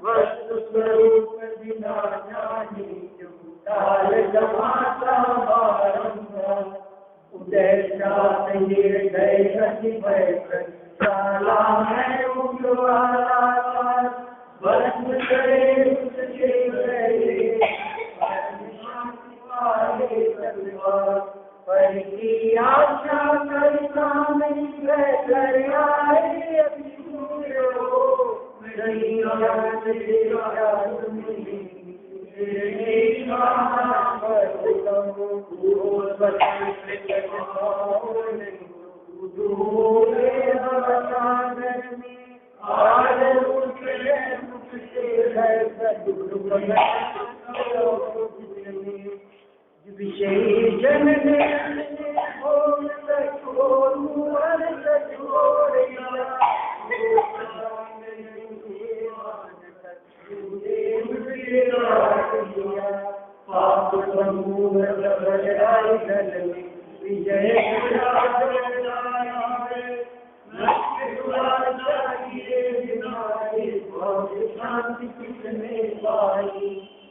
वस्तु स्वरूप बिना जानी काल जमाता उदय साथ हृदय रति बैठ साला है उगवाला वस्तु करे उसके गए शांति पाए सर्वा पर की आशा करता नहीं कर आए अभी हो नहीं विषय जन पाप समूह विजय शांति किसने पाई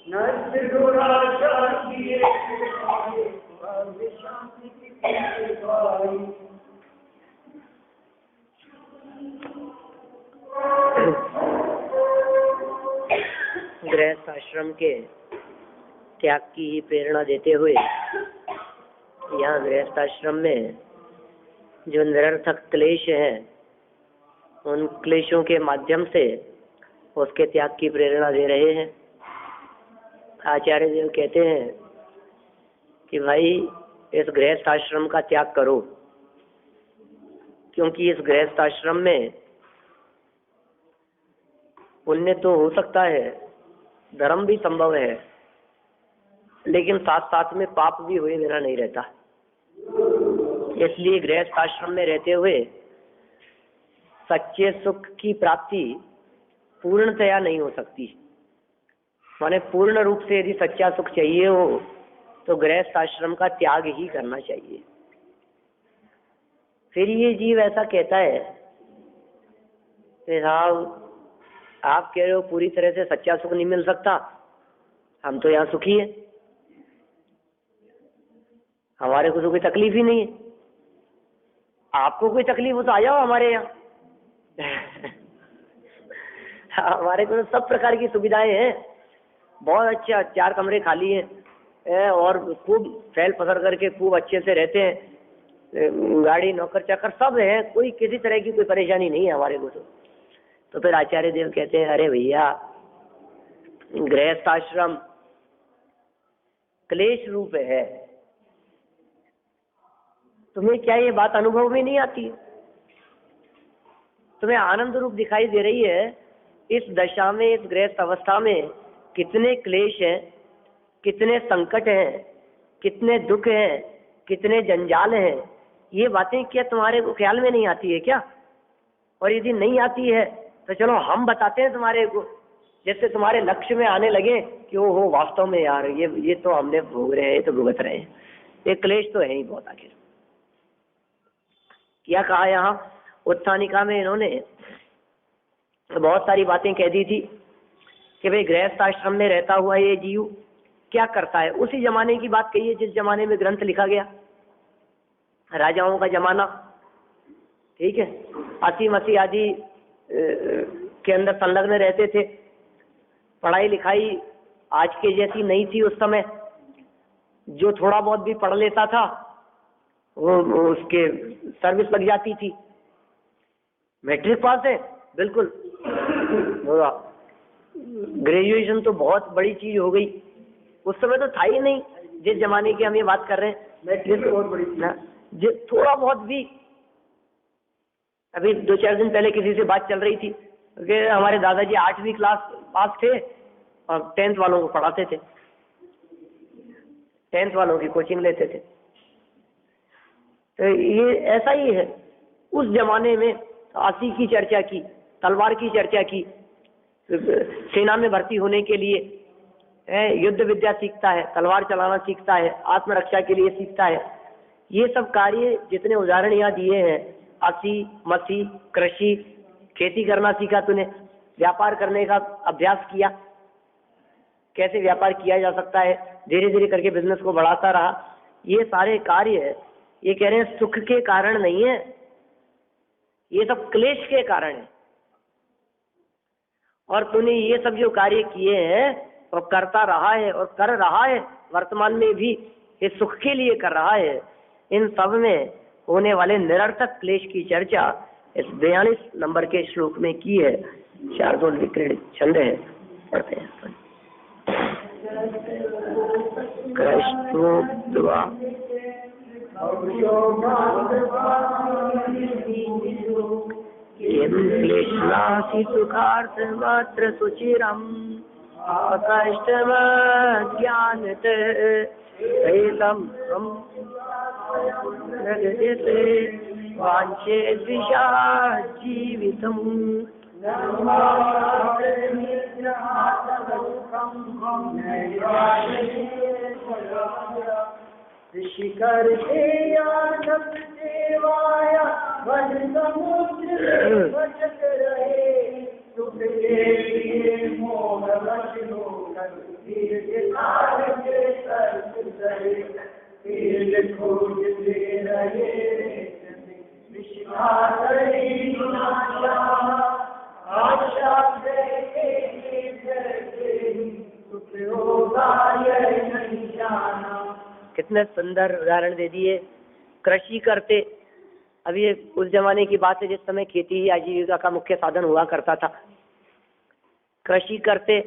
नष्ट दुराशा किए शांति किसने पाई। गृहस्थ आश्रम के त्याग की ही प्रेरणा देते हुए यहाँ गृहस्थ आश्रम में जो निरर्थक क्लेश है उन क्लेशों के माध्यम से उसके त्याग की प्रेरणा दे रहे हैं। आचार्य देव कहते हैं कि भाई इस गृहस्थ आश्रम का त्याग करो, क्योंकि इस गृहस्थ आश्रम में पुण्य तो हो सकता है, धर्म भी संभव है, लेकिन साथ साथ में पाप भी हुए बिना नहीं रहता। इसलिए गृहस्थ आश्रम में रहते हुए सच्चे सुख की प्राप्ति पूर्णतया नहीं हो सकती। माने पूर्ण रूप से यदि सच्चा सुख चाहिए हो तो गृहस्थ आश्रम का त्याग ही करना चाहिए। फिर ये जीव ऐसा कहता है कि साहब आप कह रहे हो पूरी तरह से सच्चा सुख नहीं मिल सकता, हम तो यहाँ सुखी हैं, हमारे को तो कोई तकलीफ ही नहीं है, आपको कोई तकलीफ हो तो आ जाओ हमारे यहाँ। हमारे को तो सब प्रकार की सुविधाएं हैं, बहुत अच्छा, 4 कमरे खाली हैं और खूब फैल पसर करके खूब अच्छे से रहते हैं, गाड़ी नौकर चाकर सब है, कोई किसी तरह की कोई परेशानी नहीं है हमारे को। तो फिर आचार्य देव कहते हैं अरे भैया गृहस्थ आश्रम क्लेश रूप है, तुम्हें क्या ये बात अनुभव में नहीं आती? तुम्हें आनंद रूप दिखाई दे रही है। इस दशा में, इस गृहस्थ अवस्था में कितने क्लेश हैं, कितने संकट हैं, कितने दुख हैं, कितने जंजाल हैं, ये बातें क्या तुम्हारे को ख्याल में नहीं आती है क्या? और यदि नहीं आती है तो चलो हम बताते हैं तुम्हारे को, जैसे तुम्हारे लक्ष्य में आने लगे कि ओ हो वास्तव में यार ये तो हमने भोग रहे हैं, ये तो भुगत रहे हैं, ये क्लेश तो है ही बहुत। आखिर क्या कहा यहाँ उत्थानिका में इन्होंने बहुत सारी बातें कह दी थी कि भाई गृहस्थ आश्रम में रहता हुआ ये जीव क्या करता है। उसी जमाने की बात कही है जिस जमाने में ग्रंथ लिखा गया, राजाओं का जमाना, ठीक है, 80 आदि के अंदर संलग्न रहते थे। पढ़ाई लिखाई आज के जैसी नहीं थी उस समय, जो थोड़ा बहुत भी पढ़ लेता था वो उसके सर्विस लग जाती थी। मैट्रिक पास है बिल्कुल, ग्रेजुएशन तो बहुत बड़ी चीज हो गई, उस समय तो था ही नहीं जिस जमाने की हम ये बात कर रहे हैं। मैट्रिक तो बहुत बड़ी ना, थोड़ा बहुत भी। अभी 2-4 दिन पहले किसी से बात चल रही थी कि हमारे दादाजी 8वीं क्लास पास थे और 10th वालों को पढ़ाते थे, 10th वालों की कोचिंग लेते थे। तो ये ऐसा ही है। उस जमाने में आसी की चर्चा की, तलवार की चर्चा की, सेना में भर्ती होने के लिए युद्ध विद्या सीखता है, तलवार चलाना सीखता है, आत्मरक्षा के लिए सीखता है। ये सब कार्य जितने उदाहरण यहाँ दिए हैं असी मसी कृषि, खेती करना सीखा तूने, व्यापार करने का अभ्यास किया, कैसे व्यापार किया जा सकता है, धीरे धीरे करके बिजनेस को बढ़ाता रहा। ये सारे कार्य ये कह रहे हैं सुख के कारण नहीं है, ये सब क्लेश के कारण है। और तूने ये सब जो कार्य किए हैं और करता रहा है और कर रहा है, वर्तमान में भी ये सुख के लिए कर रहा है। इन सब में होने वाले निरर्थक क्लेश की चर्चा इस 42 नंबर के श्लोक में की है। शार्दूल विक्रीडित छंद है, पढ़ते हैं। कृष्णोक्त्वा किं क्लेशनासि सुखार्थमात्र सुचिरम् अकष्टमज्ञानत एतं प्रगजते वाञ्छेद्विषा जीवितम्। शिखर सेवाया वन समुद्र बचत रहे, सुख के लिए मोह वश होकर तीर्थ काल के सर्प सहे, तीर्थ खोजते रहे विश्वासरी आशा देखे सुख होगा यह नहीं जाना। कितने सुंदर उदाहरण दे दिए। कृषि करते, अभी ये उस जमाने की बात है जिस समय खेती ही आजीविका का मुख्य साधन हुआ करता था। कृषि करते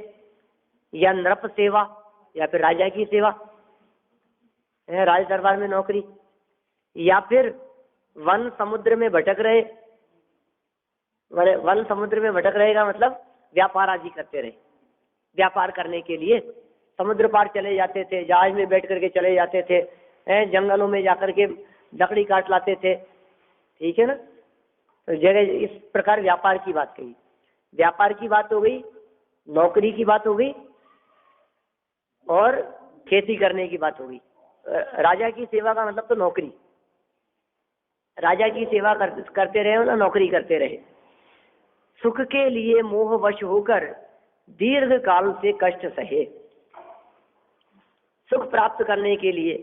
या नृप सेवा या फिर राजा की सेवा, राज दरबार में नौकरी, या फिर वन समुद्र में भटक रहे। वन समुद्र में भटक रहेगा मतलब व्यापार आदि करते रहे। व्यापार करने के लिए समुद्र पार चले जाते थे, जहाज में बैठ करके चले जाते थे, जंगलों में जाकर के लकड़ी काट लाते थे, ठीक है ना। तो जगह इस प्रकार व्यापार की बात कही। व्यापार की बात हो गई, नौकरी की बात हो गई और खेती करने की बात हो गई। राजा की सेवा का मतलब तो नौकरी, राजा की सेवा करते रहे ना, नौकरी करते रहे। सुख के लिए मोह वश होकर दीर्घ काल से कष्ट सहे। सुख प्राप्त करने के लिए,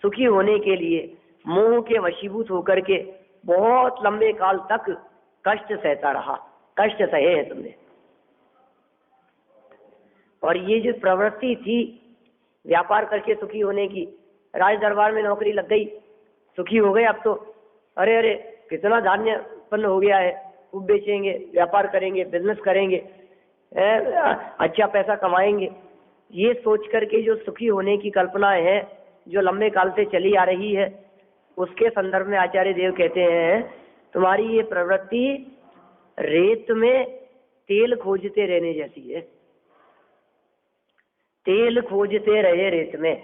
सुखी होने के लिए मोह के वशीभूत होकर के बहुत लंबे काल तक कष्ट सहता रहा। कष्ट सहे हैं तुमने। और ये जो प्रवृत्ति थी व्यापार करके सुखी होने की, राज दरबार में नौकरी लग गई, सुखी हो गए। अब तो अरे अरे कितना धान्य उत्पन्न हो गया है, खूब बेचेंगे, व्यापार करेंगे, बिजनेस करेंगे, अच्छा पैसा कमाएंगे। ये सोच करके जो सुखी होने की कल्पना है जो लंबे काल से चली आ रही है, उसके संदर्भ में आचार्य देव कहते हैं तुम्हारी ये प्रवृत्ति रेत में तेल खोजते रहने जैसी है। तेल खोजते रहे रेत में,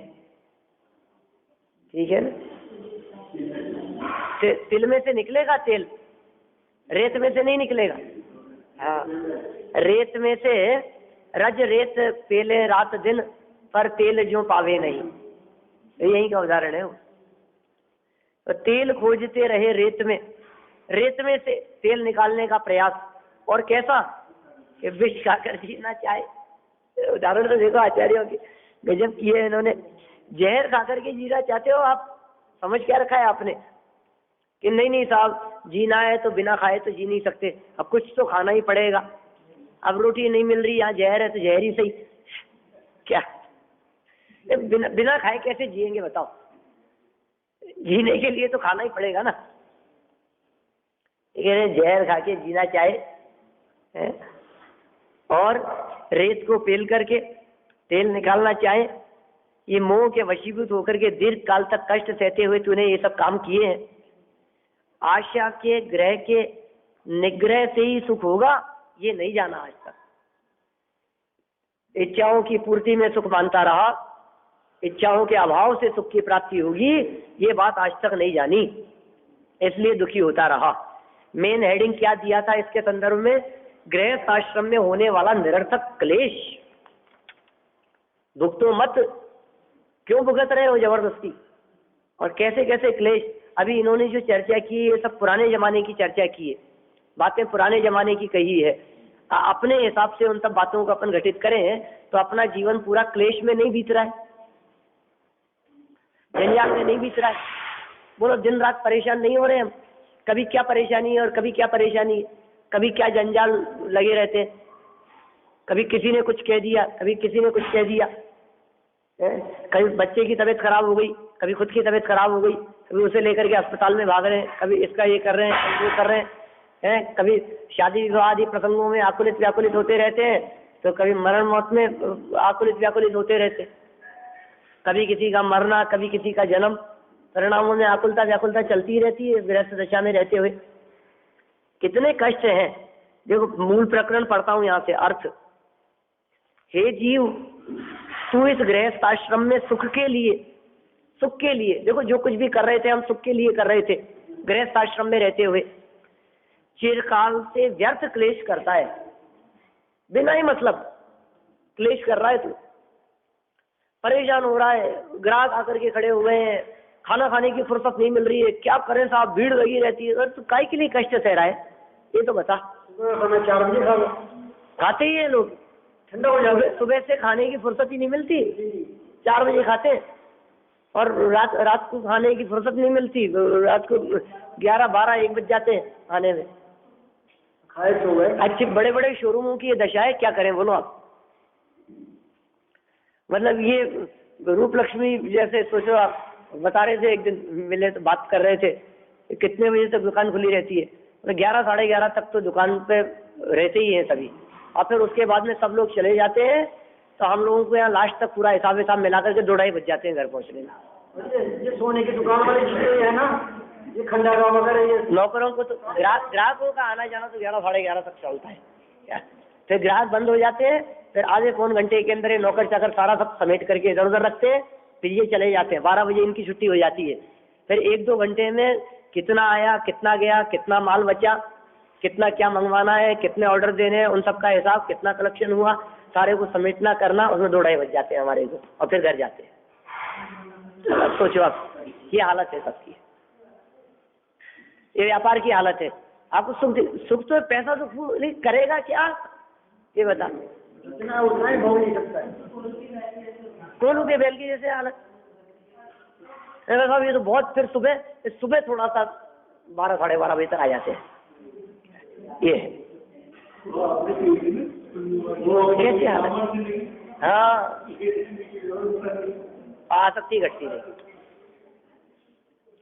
ठीक है ना। तिल में से निकलेगा तेल, रेत में से नहीं निकलेगा। हाँ, रेत में से रज रेत पेले रात दिन, पर तेल जो पावे नहीं, यही का उदाहरण है वो। तो तेल खोजते रहे रेत में, रेत में से तेल निकालने का प्रयास, और कैसा कि विष खाकर जीना चाहे। उदाहरण तो देखो आचार्यों की गजब किए इन्होंने। जहर खाकर के जीना चाहते हो आप, समझ क्या रखा है आपने कि नहीं नहीं साहब जीना है तो बिना खाए तो जी नहीं सकते, अब कुछ तो खाना ही पड़ेगा। अब रोटी नहीं मिल रही, यहाँ जहर है तो जहर ही सही। क्या बिना खाए कैसे जिएंगे बताओ? जीने के लिए तो खाना ही पड़ेगा ना। जहर खा के जीना चाहे है? और रेत को पेल करके तेल निकालना चाहे, ये मोह के वशीभूत होकर के दीर्घ काल तक कष्ट सहते हुए तूने ये सब काम किए हैं। आशा के ग्रह के निग्रह से ही सुख होगा, ये नहीं जाना आज तक। इच्छाओं की पूर्ति में सुख मानता रहा, इच्छाओं के अभाव से सुख की प्राप्ति होगी, ये बात आज तक नहीं जानी, इसलिए दुखी होता रहा। मेन हेडिंग क्या दिया था इसके संदर्भ में? गृहस्थ आश्रम में होने वाला निरर्थक क्लेश। भुगतो मत, क्यों भुगत रहे हो जबरदस्ती? और कैसे कैसे क्लेश? अभी इन्होंने जो चर्चा की ये सब पुराने जमाने की चर्चा की है, बातें पुराने जमाने की कही है। अपने हिसाब से उन सब बातों को अपन घटित करें तो अपना जीवन पूरा क्लेश में नहीं बीत रहा है, जंजाल में नहीं बीत रहा है। बोलो दिन रात परेशान नहीं हो रहे हम, कभी क्या परेशानी है और कभी क्या परेशानी है, कभी क्या जंजाल लगे रहते हैं, कभी किसी ने कुछ कह दिया, कभी किसी ने कुछ कह दिया, कभी बच्चे की तबीयत खराब हो गई, कभी खुद की तबीयत खराब हो गई, कभी उसे लेकर के अस्पताल में भाग रहे हैं, कभी इसका ये कर रहे हैं, कभी वो कर रहे हैं, कभी शादी विवाह आदि प्रसंगों में आकुलित व्याकुलित होते रहते हैं, तो कभी मरण मौत में आकुलित व्याकुलित होते रहते, कभी किसी का मरना, कभी किसी का जन्म, परिणामों में आकुलता व्याकुलता चलती रहती है गृहस्थ दशा में रहते हुए। कितने कष्ट हैं। देखो मूल प्रकरण पढ़ता हूं यहाँ से, अर्थ, हे जीव तू इस गृहस्थ आश्रम में सुख के लिए, देखो जो कुछ भी कर रहे थे हम सुख के लिए कर रहे थे, गृहस्थ आश्रम में रहते हुए चिरकाल से व्यर्थ क्लेश करता है, बिना ही मतलब क्लेश कर रहा है तू, परेशान हो रहा है, ग्राहक आकर के खड़े हुए हैं, खाना खाने की फुर्सत नहीं मिल रही है, क्या करें साहब, भीड़ लगी रहती है, अरे तू काय के लिए कष्ट सह रहा है, ये तो बता। 4 बजे खाते ही है लोग, ठंडा हो जाए, सुबह से खाने की फुर्सत ही नहीं मिलती, 4 बजे खाते हैं और रात को खाने की फुर्सत नहीं मिलती, रात को 11, 12, 1 बज जाते हैं खाने में, खाए सो गए। अच्छे बड़े बड़े शोरूमों की ये दशा है, क्या करें बोलो आप। मतलब ये रूप लक्ष्मी जैसे, सोचो आप, बता रहे थे एक दिन मिले तो बात कर रहे थे, कितने बजे तक दुकान खुली रहती है, 11, साढ़े 11 तक तो दुकान पे रहते ही हैं सभी, और फिर उसके बाद में सब लोग चले जाते हैं, तो हम लोगों को यहाँ लास्ट तक पूरा हिसाब मिला करके 2-2:30 बज जाते हैं घर पहुँचने में। ये सोने की दुकान वाले चीजें है ना, ये खंडारा वगैरह, ये नौकरों को तो ग्राहकों का आना जाना तो 11, साढ़े 11 तक चलता है, फिर ग्राहक बंद हो जाते हैं, फिर आधे पौन घंटे के अंदर ये नौकर चाकर सारा सब समेट करके इधर उधर रखते हैं, फिर ये चले जाते हैं, 12 बजे इनकी छुट्टी हो जाती है, फिर 1-2 घंटे में कितना आया, कितना गया, कितना माल बचा, कितना क्या मंगवाना है, कितने ऑर्डर देने हैं, उन सब का हिसाब, कितना कलेक्शन हुआ, सारे को समेटना करना, उसमें 2-2:30 बज जाते हैं हमारे को, और फिर घर जाते हैं। अब सोचो आप, ये हालत है सबकी, ये व्यापार की हालत है। आपको सुख तो पैसा तो नहीं करेगा क्या, ये बता, इतना उतना ही भाव नहीं सकता है, कोलू के बैल की जैसे हालत। साहब ये तो बहुत, फिर सुबह थोड़ा सा 12, साढ़े 12 बजे तक आ जाते हैं, ये कैसी हालत। हाँ, आसक्ति घटती है,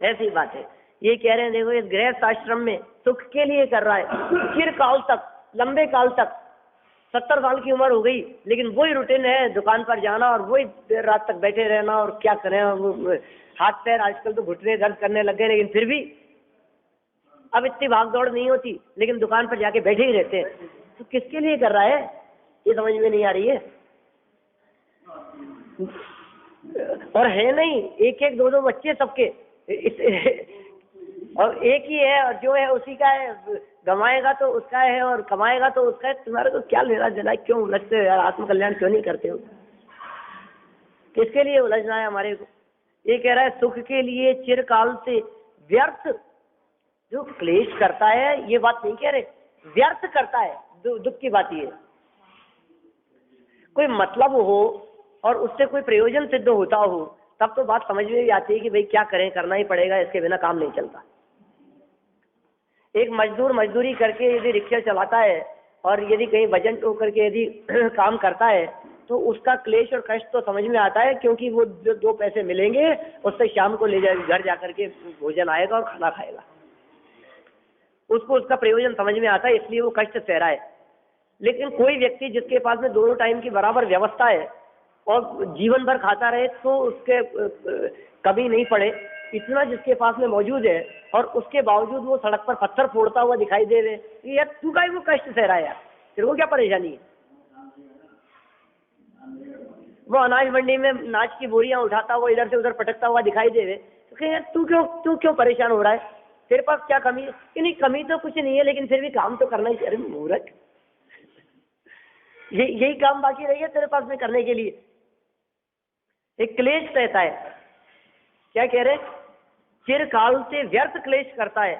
ऐसी बात है। ये कह रहे हैं देखो, इस गृहस्थ आश्रम में सुख के लिए कर रहा है, चिरकाल तक, लंबे काल तक, 70 साल की उम्र हो गई, लेकिन वही रूटीन है, दुकान पर जाना और वही देर रात तक बैठे रहना, और क्या करें, हाथ पैर आजकल तो घुटने दर्द करने लग गए, लेकिन फिर भी अब इतनी भाग दौड़ नहीं होती, लेकिन दुकान पर जाके बैठे ही रहते हैं। तो किसके लिए कर रहा है, ये समझ में नहीं आ रही है। और है नहीं, 1-1, 2-2 बच्चे सबके, और एक ही है, और जो है उसी का है, गमाएगा तो उसका है और कमाएगा तो उसका है, तुम्हारे को क्या लेना देना, क्यों उलझते हो यार, आत्मकल्याण क्यों नहीं करते हो, किसके लिए उलझना है हमारे को। ये कह रहा है सुख के लिए चिरकाल से व्यर्थ जो क्लेश करता है, ये बात नहीं कह रहे, व्यर्थ करता है, दुख की बात ये, कोई मतलब हो और उससे कोई प्रयोजन सिद्ध होता हो, तब तो बात समझ में भी आती है कि भाई क्या करें, करना ही पड़ेगा, इसके बिना काम नहीं चलता। एक मजदूर मजदूरी करके यदि रिक्शा चलाता है और यदि कहीं वजन ढो करके यदि काम करता है, तो उसका क्लेश और कष्ट तो समझ में आता है, क्योंकि वो जो 2 पैसे मिलेंगे उससे शाम को ले जाए, घर जाकर के भोजन आएगा और खाना खाएगा, उसको उसका प्रयोजन समझ में आता है, इसलिए वो कष्ट सह रहा है। लेकिन कोई व्यक्ति जिसके पास में दोनों टाइम की बराबर व्यवस्था है और जीवन भर खाता रहे, तो उसके कभी नहीं पड़े, इतना जिसके पास में मौजूद है, और उसके बावजूद वो सड़क पर पत्थर फोड़ता हुआ दिखाई दे रहे, यार तू का वो कष्ट सह रहा है यार, तेरे को क्या परेशानी है। वो अनाज मंडी में नाच की बोरियां उठाता हुआ इधर से उधर पटकता हुआ दिखाई दे रहे, तो कहीं यार तू क्यों परेशान हो रहा है, तेरे पास क्या कमी है। कि नहीं, कमी तो कुछ नहीं है, लेकिन फिर भी काम तो करना ही चाहिए। अरे मूर्ख, यही काम बाकी रही है तेरे पास में करने के लिए। एक क्लेश रहता है, क्या कह रहे, चिरकाल से व्यर्थ क्लेश करता है,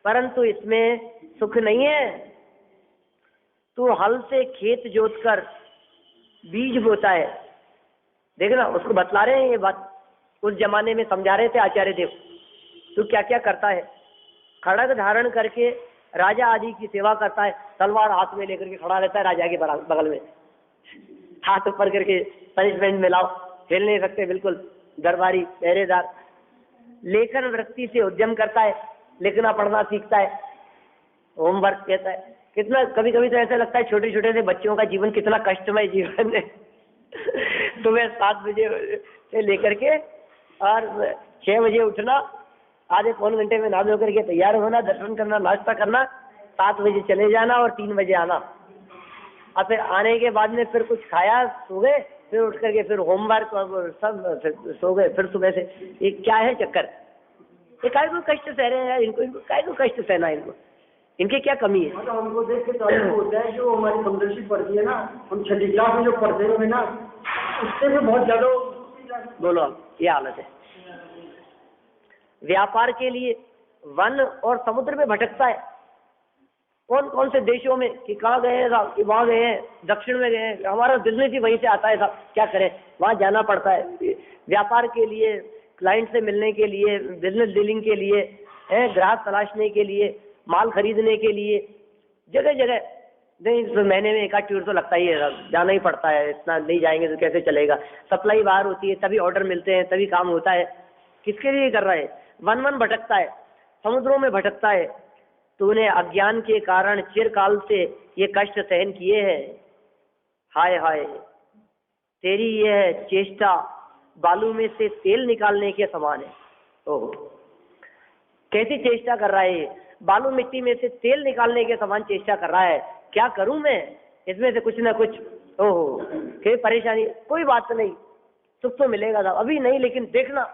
परंतु इसमें सुख नहीं है। तू हल से खेत जोतकर बीज बोता है। देखना, उसको बतला रहे हैं ये बात, उस जमाने में समझा रहे थे आचार्य देव। तू क्या क्या करता है, खड़ग धारण करके राजा आदि की सेवा करता है, तलवार हाथ में लेकर के खड़ा रहता है राजा के बगल में, हाथ ऊपर करके पनिशमेंट में लाओ, हिल नहीं सकते बिल्कुल, दरबारी पहरेदार। लेखन वृत्ति से उद्यम करता है, लिखना पढ़ना सीखता है, होमवर्क कहता है। कितना कभी कभी तो ऐसा लगता है छोटे छोटे से बच्चों का जीवन कितना कष्टमय जीवन है। सुबह 7 बजे से लेकर के और 6 बजे उठना, आधे पौन घंटे में नहा धो करके तैयार होना, दर्शन करना, नाश्ता करना, 7 बजे चले जाना और 3 बजे आना। और फिर आने के बाद में फिर कुछ खाया, सो गए, फिर उठ करके फिर होमवर्क और सब, फिर सो गए, फिर सुबह से। ये क्या है चक्कर? ये काय को कष्ट सह रहे हैं इनको काय को कष्ट सहना इनको? इनकी क्या कमी है? मतलब हमको देख के तो होता है जो हमारी समदर्शी पढ़ती है ना, हम 6ठी क्लास में जो पढ़ते हुए ना, उससे भी बहुत ज्यादा। बोलो, ये हालत है। व्यापार के लिए वन और समुद्र में भटकता है। कौन कौन से देशों में कि कहाँ गए हैं साहब, कि वहाँ गए हैं, दक्षिण में गए हैं, हमारा बिजनेस ही वहीं से आता है साहब, क्या करें, वहाँ जाना पड़ता है व्यापार के लिए, क्लाइंट से मिलने के लिए, बिजनेस डीलिंग के लिए, ग्राहक तलाशने के लिए, माल खरीदने के लिए, जगह जगह। नहीं, तो महीने में 1 आध टूर तो लगता ही है, जाना ही पड़ता है, इतना नहीं जाएंगे तो कैसे चलेगा। सप्लाई बाहर होती है, तभी ऑर्डर मिलते हैं, तभी काम होता है। किसके लिए कर रहा है? वन वन भटकता है, समुद्रों में भटकता है। तूने अज्ञान के कारण चिरकाल से ये कष्ट सहन किए हैं। हाय हाय, तेरी यह चेष्टा बालू में से तेल निकालने के समान है। ओहो, कैसी चेष्टा कर रहा है? बालू मिट्टी में से तेल निकालने के समान चेष्टा कर रहा है। क्या करूं मैं इसमें से कुछ ना कुछ? ओहो, कोई परेशानी, कोई बात नहीं, सुख तो मिलेगा साहब, अभी नहीं, लेकिन देखना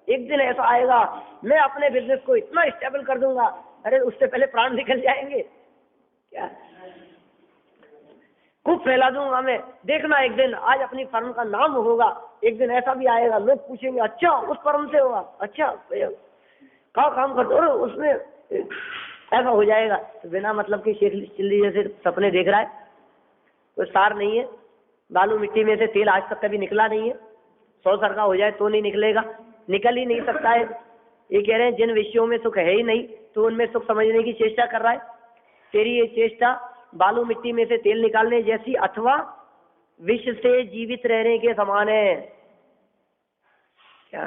एक दिन ऐसा आएगा मैं अपने बिजनेस को इतना स्टेबल कर दूंगा, अरे उससे पहले प्राण निकल जाएंगे, क्या खूब फैला दूंगा मैं, देखना एक दिन आज अपनी फर्म का नाम होगा, एक दिन ऐसा भी आएगा लोग पूछेंगे अच्छा उस फर्म से होगा, अच्छा कहाँ काम करते हो, उसमें ऐसा हो जाएगा। तो बिना मतलब कि शेख चिल्ली जैसे सपने देख रहा है, कोई सार नहीं है। बालू मिट्टी में से तेल आज तक कभी निकला नहीं है, 100 सर का हो जाए तो नहीं निकलेगा, निकल ही नहीं सकता है। ये कह रहे हैं जिन विषयों में सुख है ही नहीं तो उनमें सुख समझने की चेष्टा कर रहा है। तेरी ये चेष्टा बालू मिट्टी में से तेल निकालने जैसी अथवा विष से जीवित रहने के समान है। क्या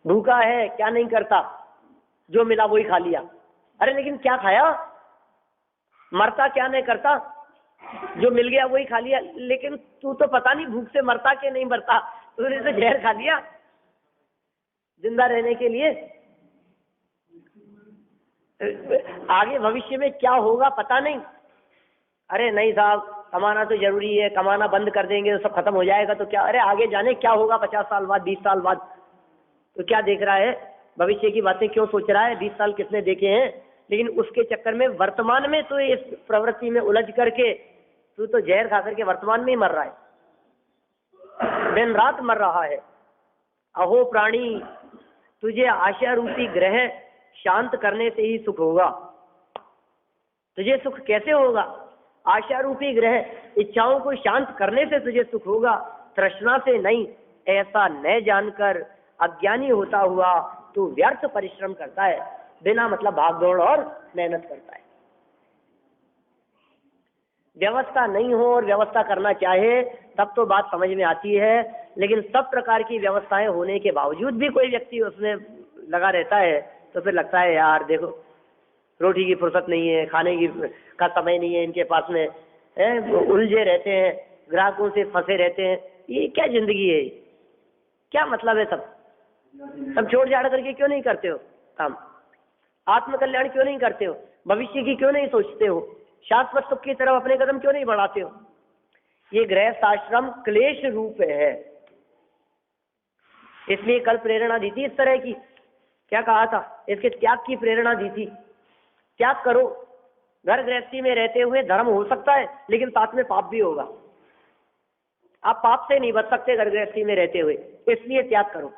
भूखा है, क्या नहीं करता, जो मिला वही खा लिया, अरे लेकिन क्या खाया? मरता क्या नहीं करता, जो मिल गया वही खा लिया, लेकिन तू तो पता नहीं भूख से मरता के नहीं मरता, तूने तो जहर खा लिया जिंदा रहने के लिए। आगे भविष्य में क्या होगा पता नहीं। अरे नहीं साहब, कमाना तो जरूरी है, कमाना बंद कर देंगे तो सब खत्म हो जाएगा तो क्या, अरे आगे जाने क्या होगा 50 साल बाद, 20 साल बाद, तो क्या देख रहा है? भविष्य की बातें क्यों सोच रहा है? 20 साल किसने देखे हैं? लेकिन उसके चक्कर में वर्तमान में तो इस प्रवृत्ति में उलझ करके तू तो जहर खा करके वर्तमान में ही मर रहा है, दिन रात मर रहा है। अहो प्राणी, तुझे आशा रूपी ग्रह शांत करने से ही सुख होगा। तुझे सुख कैसे होगा? आशा रूपी ग्रह इच्छाओं को शांत करने से तुझे सुख होगा, तृष्णा से नहीं। ऐसा न जानकर अज्ञानी होता हुआ तू व्यर्थ परिश्रम करता है, बिना मतलब भागदौड़ और मेहनत करता है। व्यवस्था नहीं हो और व्यवस्था करना चाहे तब तो बात समझ में आती है, लेकिन सब प्रकार की व्यवस्थाएं होने के बावजूद भी कोई व्यक्ति उसमें लगा रहता है तो फिर लगता है यार देखो, रोटी की फुर्सत नहीं है, खाने की का समय नहीं है इनके पास में, उलझे रहते हैं, ग्राहकों से फंसे रहते हैं। ये क्या जिंदगी है? क्या मतलब है? सब छोड़ छाड़ करके क्यों नहीं करते हो काम? आत्मकल्याण क्यों नहीं करते हो? भविष्य की क्यों नहीं सोचते हो? शाश्वत सुख की तरफ अपने कदम क्यों नहीं बढ़ाते हो? ये गृहस्थ आश्रम क्लेश रूप है, इसलिए कल प्रेरणा दी थी इस तरह की। क्या कहा था? इसके त्याग की प्रेरणा दी थी। त्याग करो, घर गृहस्थी में रहते हुए धर्म हो सकता है लेकिन साथ में पाप भी होगा। आप पाप से नहीं बच सकते घर गृहस्थी में रहते हुए, इसलिए त्याग करो।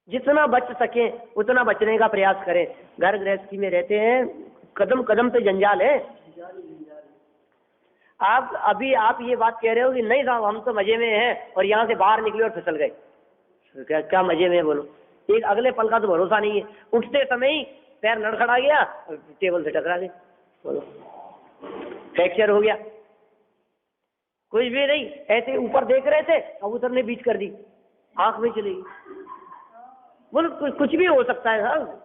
जितना बच सके उतना बचने का प्रयास करें। घर गृहस्थी में रहते हैं, कदम कदम पे जंजाल है। आप अभी आप ये बात कह रहे हो कि नहीं साहब हम तो मजे में हैं और यहाँ से बाहर निकले और फिसल गए, क्या क्या मजे में है बोलो? एक अगले पल का तो भरोसा नहीं है। उठते समय ही पैर लड़खड़ा गया, टेबल से टकरा गए, बोलो फ्रैक्चर हो गया। कुछ भी नहीं, ऐसे ऊपर देख रहे थे, कबूतर ने बीच कर दी, आंख में चली गई। बोलो कुछ भी हो सकता है साहब।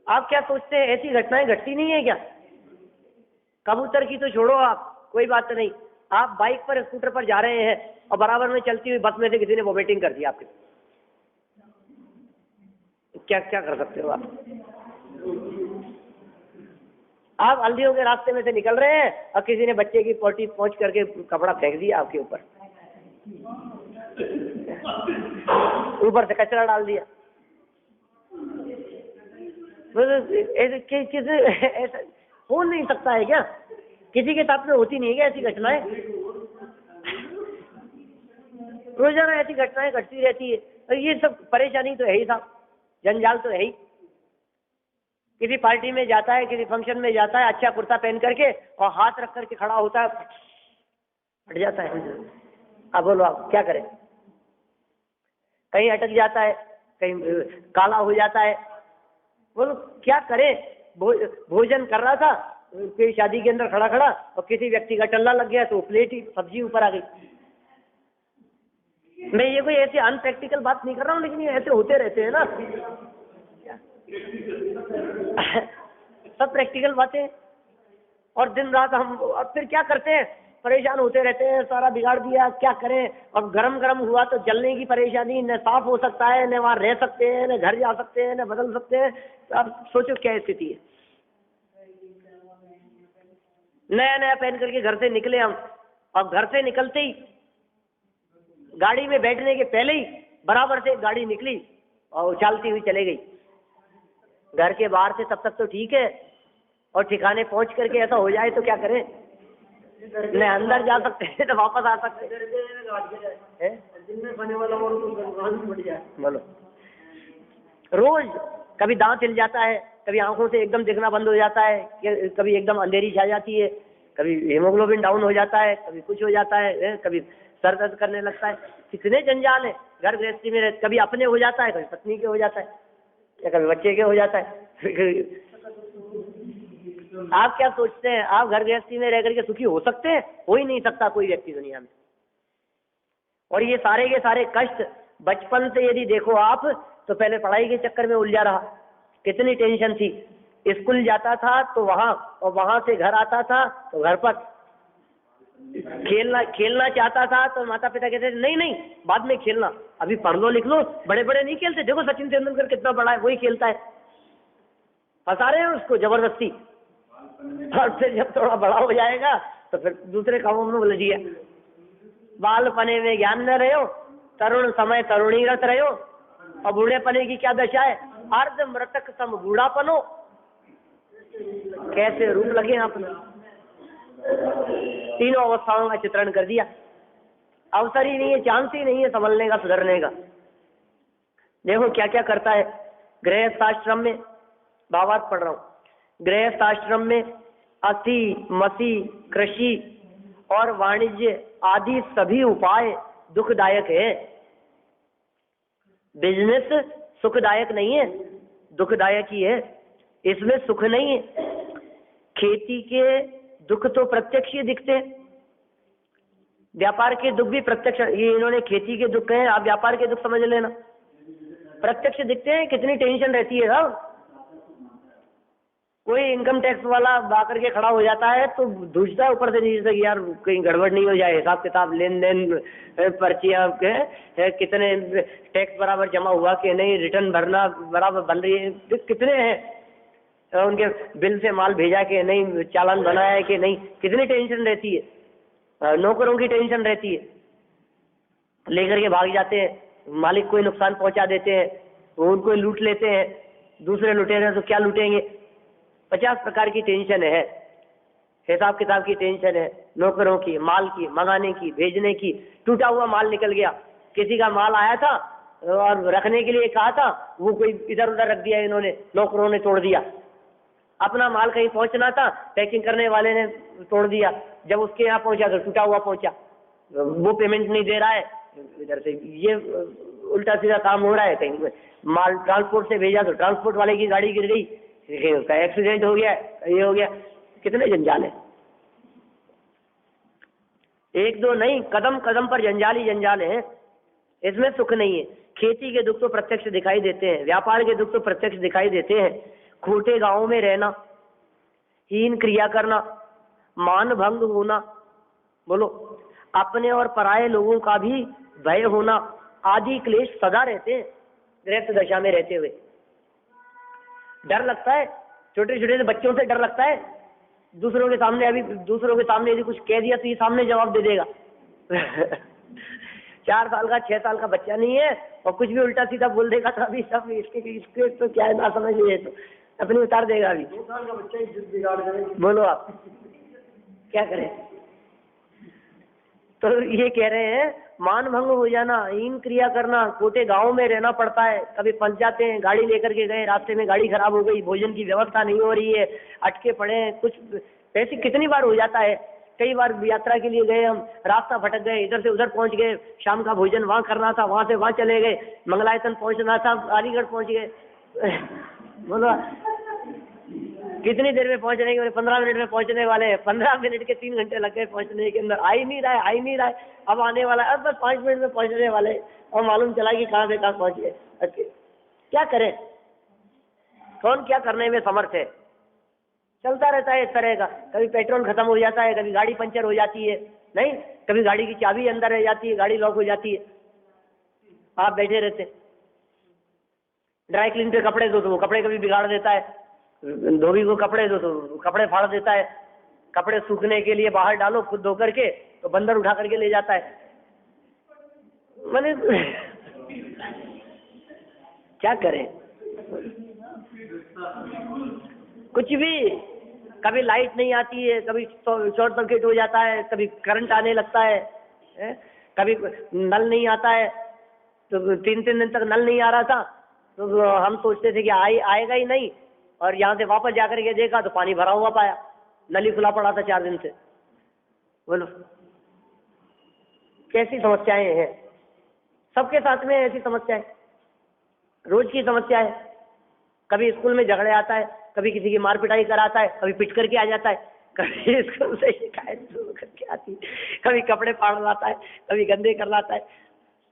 आप क्या सोचते हैं ऐसी घटनाएं घटती नहीं है क्या? कबूतर की तो छोड़ो आप, कोई बात नहीं। आप बाइक पर स्कूटर पर जा रहे हैं और बराबर में चलती हुई बस में से किसी ने वोमिटिंग कर दी आपके, क्या क्या कर सकते हो आप? आप हल्दियों के रास्ते में से निकल रहे हैं और किसी ने बच्चे की पोटी पहुंच करके कपड़ा फेंक दिया आपके ऊपर, ऊपर से कचरा डाल दिया। ऐसा हो नहीं सकता है क्या? किसी के साथ में होती नहीं है क्या ऐसी घटनाएं? रोजाना ऐसी घटनाएं घटती रहती है। और ये सब परेशानी तो है ही साहब, जंजाल तो है ही। किसी पार्टी में जाता है, किसी फंक्शन में जाता है, अच्छा कुर्ता पहन करके और हाथ रख करके खड़ा होता है, फट जाता है। अब बोलो आप क्या करें? कहीं अटक जाता है, कहीं काला हो जाता है, बोलो क्या करे? भोजन कर रहा था कोई शादी के अंदर खड़ा खड़ा और किसी व्यक्ति का टल्ला लग गया तो प्लेट ही सब्जी ऊपर आ गई। मैं ये कोई ऐसे अनप्रैक्टिकल बात नहीं कर रहा हूँ, लेकिन ये ऐसे होते रहते हैं ना सब प्रैक्टिकल बातें। और दिन रात हम अब फिर क्या करते हैं, परेशान होते रहते हैं, सारा बिगाड़ दिया, क्या करें? और गरम गरम हुआ तो जलने की परेशानी, न साफ हो सकता है, न वहाँ रह सकते हैं, न घर जा सकते हैं, न बदल सकते हैं। तो अब सोचो क्या स्थिति है। नया नया पहन करके घर से निकले हम, और घर से निकलते ही गाड़ी में बैठने के पहले ही बराबर से गाड़ी निकली और उछालती हुई चले गई। घर के बाहर से तब तक तो ठीक है, और ठिकाने पहुंच करके ऐसा हो जाए तो क्या करें? न अंदर जा सकते हैं तो वापस आ सकते हैं। बोलो, रोज कभी दांत हिल जाता है, कभी आंखों से एकदम दिखना बंद हो जाता है, कभी एकदम अंधेरी छा जाती है, कभी हीमोग्लोबिन डाउन हो जाता है, कभी कुछ हो जाता है, कभी सर दर्द करने लगता है। कितने जंजाल है घर गृहस्थी में। कभी अपने हो जाता है, कभी पत्नी के हो जाता है, या कभी बच्चे के हो जाता है। आप क्या सोचते हैं आप घर गृहस्थी में रह करके सुखी हो सकते हैं? हो ही नहीं सकता कोई व्यक्ति दुनिया में। और ये सारे के सारे कष्ट बचपन से यदि देखो आप, तो पहले पढ़ाई के चक्कर में उलझा रहा, कितनी टेंशन थी। स्कूल जाता था तो वहां, और वहां से घर आता था तो घर पर खेलना चाहता था तो माता पिता कहते थे नहीं नहीं बाद में खेलना, अभी पढ़ लो लिख लो, बड़े बड़े नहीं खेलते। देखो सचिन तेंदुलकर कितना बड़ा है, वही खेलता है। फंसा रहे हैं उसको जबरदस्ती। और फिर जब थोड़ा बड़ा हो जाएगा तो फिर दूसरे कामों में उलझ गया। बाल पने में ज्ञान न रहो, तरुण समय तरुणी रत रहो, और बूढ़े पने की क्या दशा है? अर्ध मृतक सम बूढ़ापनो। कैसे रूप लगे आपने, तीनों अवस्थाओं का चित्रण कर दिया। अवसर ही नहीं है, चांस ही नहीं है संभलने का, सुधरने का। देखो क्या क्या करता है गृहस्थाश्रम में। भावार्थ पढ़ रहा हूं। गृहस्थाश्रम में अति मसी कृषि और वाणिज्य आदि सभी उपाय दुखदायक है। बिजनेस सुखदायक नहीं है, दुखदायक ही है, इसमें सुख नहीं है। खेती के दुख तो प्रत्यक्ष ही दिखते हैं, व्यापार के दुख भी प्रत्यक्ष। ये इन्होंने खेती के दुख कहे, आप व्यापार के दुख समझ लेना। प्रत्यक्ष दिखते हैं, कितनी टेंशन रहती है साहब। कोई इनकम टैक्स वाला आकर के खड़ा हो जाता है तो दूसरा ऊपर से नीचे तक, यार कहीं गड़बड़ नहीं हो जाए, हिसाब किताब लेन देन पर्चियाँ कितने टैक्स बराबर जमा हुआ कि नहीं, रिटर्न भरना बराबर बन रही है, कितने हैं उनके बिल से माल भेजा कि नहीं, चालान बना है कि नहीं, कितनी टेंशन रहती है। नौकरों की टेंशन रहती है, लेकर के भाग जाते हैं, मालिक कोई नुकसान पहुंचा देते हैं, वो उनको लूट लेते हैं, दूसरे लुटेरे तो क्या लूटेंगे। 50 प्रकार की टेंशन है, हिसाब किताब की टेंशन है, नौकरों की, माल की, मंगाने की, भेजने की। टूटा हुआ माल निकल गया, किसी का माल आया था और रखने के लिए कहा था, वो कोई इधर उधर रख दिया इन्होंने, नौकरों ने तोड़ दिया। अपना माल कहीं पहुंचना था, पैकिंग करने वाले ने तोड़ दिया, जब उसके यहाँ पहुंचा तो टूटा हुआ पहुंचा, वो पेमेंट नहीं दे रहा है, इधर से ये उल्टा सीधा काम हो रहा है। कहीं माल ट्रांसपोर्ट से भेजा तो ट्रांसपोर्ट वाले की गाड़ी गिर गई, उसका एक्सीडेंट हो गया, ये हो गया, कितने जंजाल है। एक दो नहीं, कदम कदम पर जंजाल ही जंजाल है, इसमें सुख नहीं है। खेती के दुख तो प्रत्यक्ष दिखाई देते हैं, व्यापार के दुख तो प्रत्यक्ष दिखाई देते हैं। खोटे गांवों में रहना, हीन क्रिया करना, मान भंग होना, बोलो, अपने और पराये लोगों का भी भय होना आदि क्लेश सदा रहते हैं। गृहस्थ दशा में रहते हुए डर लगता है, छोटे छोटे बच्चों से डर लगता है, दूसरों के सामने यदि कुछ कह दिया तो ये सामने जवाब दे देगा। 4 साल का 6 साल का बच्चा नहीं है और कुछ भी उल्टा सीधा बोल देगा तो अभी सब इसके तो क्या है, ना समझ लिए तो अपनी उतार देगा। अभी 2 साल का बच्चा इज्जत बिगाड़ देगा। बोलो आप क्या करें। तो ये कह रहे हैं मान भंग हो जाना, हीन क्रिया करना, छोटे गांव में रहना पड़ता है। कभी फंस जाते हैं, गाड़ी लेकर के गए, रास्ते में गाड़ी खराब हो गई, भोजन की व्यवस्था नहीं हो रही है, अटके पड़े हैं, कुछ ऐसी कितनी बार हो जाता है। कई बार यात्रा के लिए गए हम, रास्ता भटक गए, इधर से उधर पहुंच गए, शाम का भोजन वहां करना था, वहां से वहां चले गए, मंगलायतन पहुंचना था, अलीगढ़ पहुंच गए। बोलो कितनी देर में पहुंचने के, 15 मिनट में पहुंचने वाले हैं, 15 मिनट के 3 घंटे लग गए पहुंचने के अंदर, आ ही नहीं रहा है, अब आने वाला है, अब बस 5 मिनट में पहुंचने वाले, और मालूम चला कि कहां से कहां पहुंच गए। क्या करें, कौन क्या करने में समर्थ है। चलता रहता है इस तरह का, कभी पेट्रोल खत्म हो जाता है, कभी गाड़ी पंचर हो जाती है, नहीं कभी गाड़ी की चाबी अंदर रह जाती है, गाड़ी लॉक हो जाती है, आप बैठे रहते। ड्राई क्लीन पे कपड़े दो तो वो कपड़े कभी बिगाड़ देता है, धोबी को कपड़े दो तो कपड़े फाड़ देता है, कपड़े सूखने के लिए बाहर डालो खुद धो करके तो बंदर उठा करके ले जाता है। मैंने क्या करें, कुछ भी, कभी लाइट नहीं आती है, कभी शॉर्ट सर्किट हो जाता है, कभी करंट आने लगता है, कभी नल नहीं आता है, तो 3-3 दिन तक नल नहीं आ रहा था, तो हम सोचते थे कि आएगा ही नहीं, और यहाँ से वापस जाकर के देखा तो पानी भरा हुआ पाया, नल ही खुला पड़ा था 4 दिन से। बोलो कैसी समस्याएं हैं, सबके साथ में ऐसी समस्याएं, रोज की समस्या है। कभी स्कूल में झगड़े आता है, कभी किसी की मार पिटाई कराता है, कभी पिट करके आ जाता है, कभी स्कूल से शिकायत करके आती, कभी कपड़े फाड़ लाता है, कभी गंदे कर लाता है,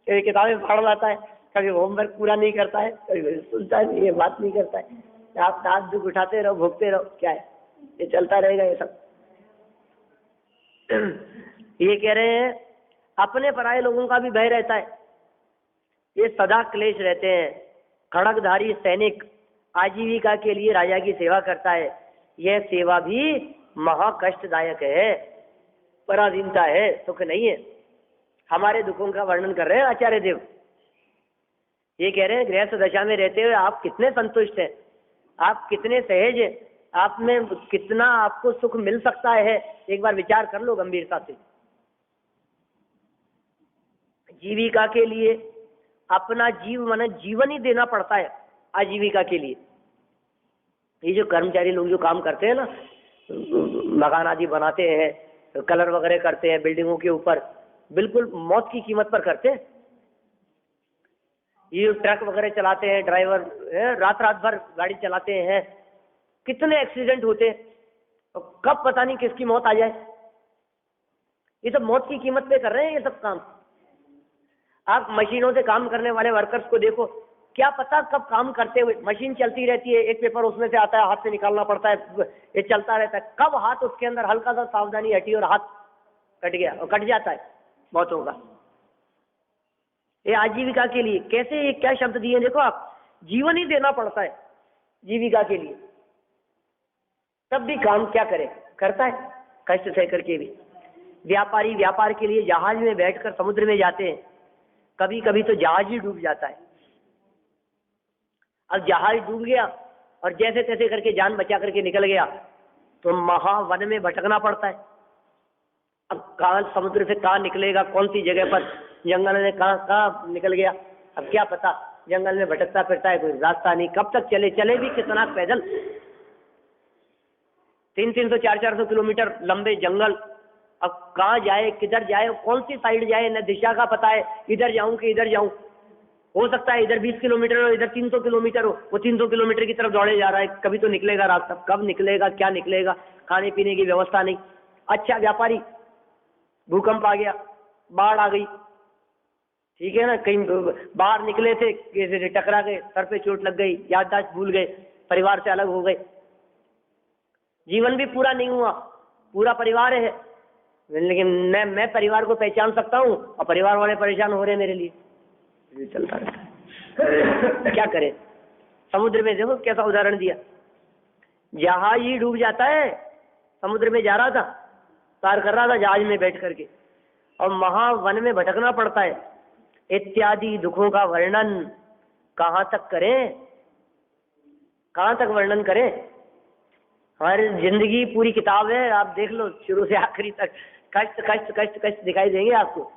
कभी किताबें फाड़ लाता है, कभी होमवर्क पूरा नहीं करता है, कभी सुनता नहीं है, बात नहीं करता है। आप दांत दुख उठाते रहो, भोगते रहो, क्या है, ये चलता रहेगा ये सब। ये कह रहे हैं अपने पराये लोगों का भी भय रहता है, ये सदा क्लेश रहते हैं। खड़गधारी सैनिक आजीविका के लिए राजा की सेवा करता है, यह सेवा भी महा कष्टदायक है, पराधीनता है, सुख नहीं है। हमारे दुखों का वर्णन कर रहे हैं आचार्य देव। ये कह रहे हैं गृहस्थ दशा में रहते हुए आप कितने संतुष्ट हैं, आप कितने सहज हैं, आप में कितना आपको सुख मिल सकता है, एक बार विचार कर लो गंभीरता से। जीविका के लिए अपना जीवन ही देना पड़ता है आजीविका के लिए। ये जो कर्मचारी लोग जो काम करते हैं ना, मकान आदि बनाते हैं, कलर वगैरह करते हैं बिल्डिंगों के ऊपर, बिल्कुल मौत की कीमत पर करते हैं। ये ट्रक वगैरह चलाते हैं ड्राइवर, रात भर गाड़ी चलाते हैं, कितने एक्सीडेंट होते हैं, तो कब पता नहीं किसकी मौत आ जाए। ये सब मौत की कीमत पे कर रहे हैं ये सब काम। आप मशीनों से काम करने वाले वर्कर्स को देखो, क्या पता कब काम करते हुए, मशीन चलती रहती है, एक पेपर उसमें से आता है, हाथ से निकालना पड़ता है, ये चलता रहता है, कब हाथ उसके अंदर हल्का सा सावधानी हटी और हाथ कट गया, और कट जाता है बहुतों का। ये आजीविका के लिए कैसे, ये क्या शब्द दिए देखो आप, जीवन ही देना पड़ता है जीविका के लिए, तब भी काम क्या करे, करता है कष्ट सह करके भी। व्यापारी व्यापार के लिए जहाज में बैठकर समुद्र में जाते हैं, कभी कभी तो जहाज ही डूब जाता है। अब जहाज डूब गया और जैसे तैसे करके जान बचा करके निकल गया तो महावन में भटकना पड़ता है। अब कहाँ समुद्र से कहाँ निकलेगा, कौन सी जगह पर, जंगल में कहाँ निकल गया, अब क्या पता, जंगल में भटकता फिरता है, कोई रास्ता नहीं, कब तक चले, चले भी कितना पैदल, 300-300 400-400 किलोमीटर लंबे जंगल। अब कहाँ जाए, किधर जाए, कौन सी साइड जाए, न दिशा का पता है, इधर जाऊं कि इधर जाऊं। हो सकता है इधर 20 किलोमीटर हो, इधर 300 किलोमीटर हो, वो 300 किलोमीटर की तरफ दौड़े जा रहा है, कभी तो निकलेगा रास्ता, कब निकलेगा, क्या निकलेगा, खाने पीने की व्यवस्था नहीं। अच्छा व्यापारी, भूकंप आ गया, बाढ़ आ गई, ठीक है ना, कहीं बाहर निकले थे, किसी से टकरा गए, सर पे चोट लग गई, याददाश्त भूल गए, परिवार से अलग हो गए, जीवन भी पूरा नहीं हुआ, पूरा परिवार है, लेकिन मैं परिवार को पहचान सकता हूँ और परिवार वाले परेशान हो रहे हैं मेरे लिए, चलता रहता है। क्या करें। समुद्र में देखो कैसा उदाहरण दिया, जहाज ही डूब जाता है, समुद्र में जा रहा था, पार कर रहा था जहाज में बैठ करके, और महावन में भटकना पड़ता है, इत्यादि दुखों का वर्णन कहाँ तक करें, कहाँ तक वर्णन करें। हमारी जिंदगी पूरी किताब है, आप देख लो शुरू से आखिरी तक कष्ट कष्ट कष्ट कष्ट दिखाई देंगे आपको,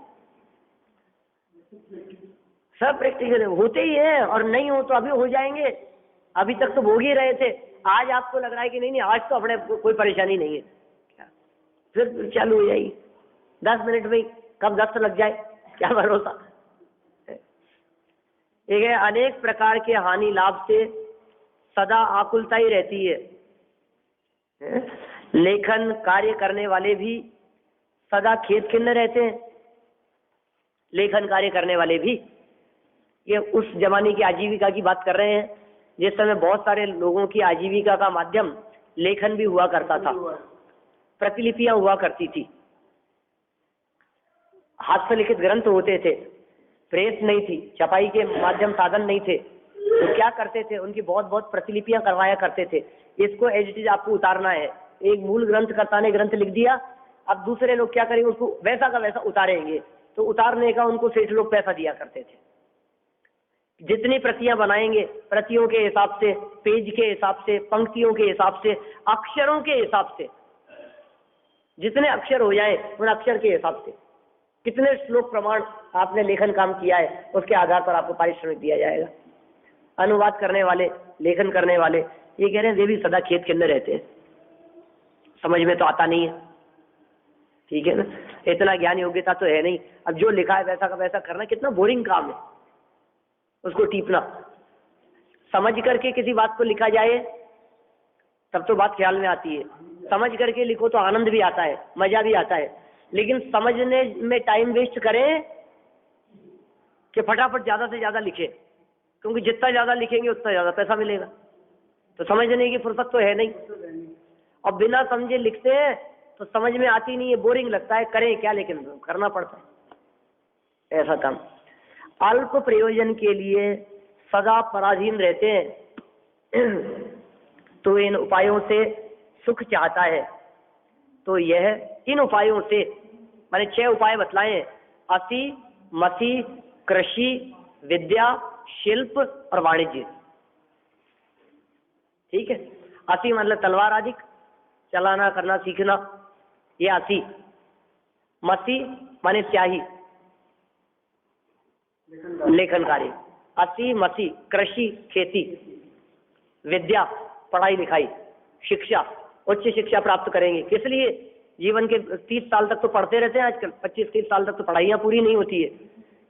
सब प्रैक्टिकल होते ही है, और नहीं हो तो अभी हो जाएंगे, अभी तक तो भोग ही रहे थे, आज आपको लग रहा है कि नहीं आज तो अपने कोई परेशानी नहीं है, फिर चालू हो जाएगी 10 मिनट में, कब 10 लग जाए क्या भरोसा। एक है, अनेक प्रकार के हानि लाभ से सदा आकुलता ही रहती है। लेखन कार्य करने वाले भी सदा खेद खिन्न रहते हैं, लेखन कार्य करने वाले भी, ये उस जमाने की आजीविका की बात कर रहे हैं जिस समय बहुत सारे लोगों की आजीविका का माध्यम लेखन भी हुआ करता था, प्रतिलिपियां हुआ करती थी, हाथ से लिखित ग्रंथ होते थे, प्रेस नहीं थी, छपाई के माध्यम साधन नहीं थे, तो क्या करते थे, उनकी बहुत बहुत प्रतिलिपियां करवाया करते थे। इसको एज इट इज आपको उतारना है, एक मूल ग्रंथकर्ता ने ग्रंथ लिख दिया, अब दूसरे लोग क्या करेंगे, उसको वैसा का वैसा उतारेंगे, तो उतारने का उनको सेठ लोग पैसा दिया करते थे। जितनी प्रतियां बनाएंगे, प्रतियों के हिसाब से, पेज के हिसाब से, पंक्तियों के हिसाब से, अक्षरों के हिसाब से, जितने अक्षर हो जाए उन अक्षर के हिसाब से, कितने श्लोक प्रमाण आपने लेखन काम किया है, उसके आधार पर आपको पारिश्रमिक दिया जाएगा। अनुवाद करने वाले, लेखन करने वाले, ये कह रहे हैं वे भी सदा खेद के अंदर रहते हैं, समझ में तो आता नहीं है, ठीक है ना, इतना ज्ञान योग्यता तो है नहीं, अब जो लिखा है वैसा का वैसा करना कितना बोरिंग काम है, उसको टीपना। समझ करके किसी बात को लिखा जाए तब तो बात ख्याल में आती है, समझ करके लिखो तो आनंद भी आता है, मजा भी आता है, लेकिन समझने में टाइम वेस्ट करें कि फटाफट ज्यादा से ज्यादा लिखे, क्योंकि जितना ज्यादा लिखेंगे उतना ज्यादा पैसा मिलेगा, तो समझने की फुर्सत तो है नहीं, और बिना समझे लिखते हैं तो समझ में आती नहीं है, बोरिंग लगता है, करें क्या, लेकिन करना पड़ता है ऐसा काम। अल्प प्रयोजन के लिए सदा पराधीन रहते हैं, तो इन उपायों से सुख चाहता है, तो यह इन उपायों से, मैंने 6 उपाय बतलाए, असी, मसी, कृषि, विद्या, शिल्प और वाणिज्य, ठीक है। असी मतलब तलवार आदि चलाना करना सीखना, ये असी। मसी माने स्याही, लेखन कार्य, असी मसी, कृषि खेती, विद्या पढ़ाई लिखाई, शिक्षा उच्च शिक्षा प्राप्त करेंगे, किस लिए, जीवन के 30 साल तक तो पढ़ते रहते हैं आजकल, 25-30 साल तक तो पढ़ाइयाँ पूरी नहीं होती है,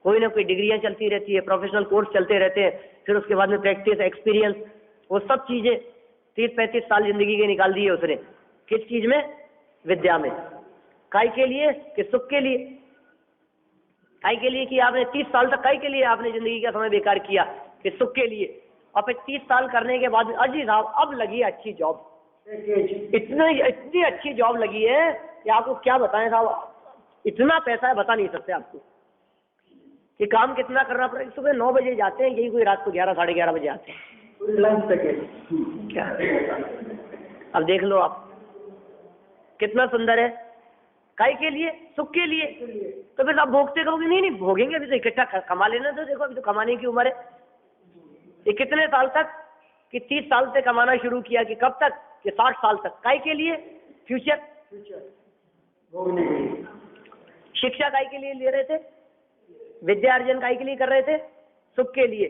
कोई ना कोई डिग्रियां चलती रहती है, प्रोफेशनल कोर्स चलते रहते हैं, फिर उसके बाद में प्रैक्टिस, एक्सपीरियंस, वो सब चीजें 30-35 साल जिंदगी के निकाल दिए उसने, किस चीज में, विद्या में। काय के लिए, कि सुख के लिए, काय के लिए कि आपने 30 साल तक काय के लिए आपने जिंदगी का समय बेकार किया, कि सुख के लिए, और फिर 30 साल करने के बाद अजी साहब अब लगी अच्छी जॉब, इतनी अच्छी जॉब लगी है कि आपको क्या बताएं साहब, इतना पैसा है बता नहीं सकते आपको, कि काम कितना करना पड़ेगा। सुबह 9 बजे जाते हैं, यही कोई रात को 11-11:30 बजे आते हैं, लंच तक क्या। अब देख लो आप कितना सुंदर है, काय के लिए, सुख के लिए, तो फिर आप भोगते कहोगे नहीं नहीं भोगेंगे, अभी तो इकट्ठा कमा लेना, तो देखो अभी तो कमाने की उम्र है, ये कितने साल तक, कि 30 साल से कमाना शुरू किया, कि कब तक, कि 60 साल तक, काय के लिए, फ्यूचर भोगने के लिए। शिक्षा काय के लिए ले रहे थे, विद्या अर्जन काय के लिए कर रहे थे, सुख के लिए।